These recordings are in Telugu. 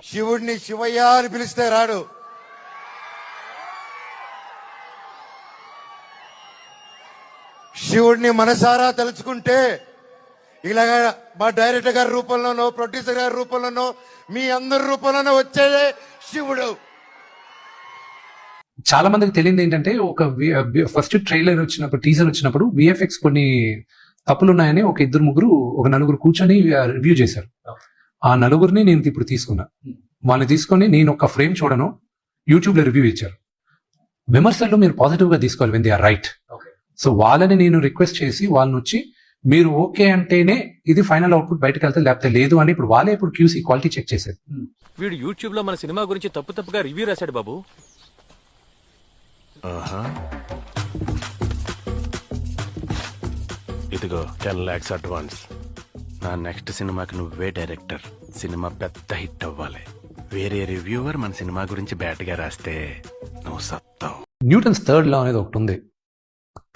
శివుడిని శివయ్య అని పిలిస్తే రాడు. శివుడిని మనసారా తలుచుకుంటే ఇలాగా మా డైరెక్టర్ గారి రూపంలోనో ప్రొడ్యూసర్ గారి రూపంలోనో మీ అందరి రూపంలోనో వచ్చేదే శివుడు. చాలా మందికి తెలియదు ఏంటంటే, ఒక ఫస్ట్ ట్రైలర్ వచ్చినప్పుడు, టీజర్ వచ్చినప్పుడు విఎఫ్ఎక్స్ కొన్ని తప్పులు ఉన్నాయని ఒక ఇద్దరు ముగ్గురు, ఒక నలుగురు కూర్చొని రివ్యూ చేశారు. ఆ నలుగురిని నేను ఇప్పుడు తీసుకున్నా. వాళ్ళని తీసుకొని నేను ఒక ఫ్రేమ్ చూడను, యూట్యూబ్ లో రివ్యూ ఇచ్చారు. విమర్శలు మీరు పాజిటివ్ గా తీసుకోవాలి, when they are right. So వాళ్ళని నేను రిక్వెస్ట్ చేసి వాళ్ళని వచ్చి మీరు ఓకే అంటేనే ఇది ఫైనల్ అవుట్పుట్ బయటకు వెళ్తే, లేకపోతే లేదు అని ఇప్పుడు వాళ్ళే ఇప్పుడు క్యూసీ క్వాలిటీ చెక్ చేశారు. వీడు యూట్యూబ్ లో మన సినిమా గురించి తప్పుగా రివ్యూ రాశాడు బాబు. ఇదిగో 10 lakhs అడ్వాన్స్. నా నెక్స్ట్ సినిమాకి నువ్వే డైరెక్టర్. సినిమా పెద్ద హిట్ అవ్వాలి. వేరే రివ్యూవర్ మన సినిమా గురించి బ్యాట్గా రాస్తే నువ్వు సత్తావు. న్యూటన్స్ థర్డ్ లా అనేది ఒకటి ఉంది.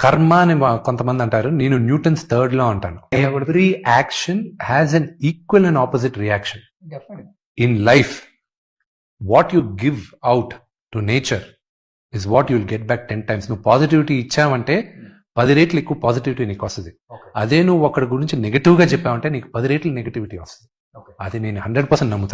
కర్మ అని కొంతమంది అంటారు, నేను న్యూటన్స్ థర్డ్ లా అంటాను. Every action has an equal and opposite reaction. In life what you give out to nature is what you will get back 10 times. నువ్వు పాజిటివిటీ ఇచ్చావంటే 10 రెట్లు ఎక్కువ పాజిటివిటీ నీకు వస్తుంది. అదే నువ్వు ఒకరి గురించి నెగటివ్ గా చెప్పావంటే నీకు 10 రెట్లు నెగటివిటీ వస్తుంది. అది నేను 100% నమ్ముతా.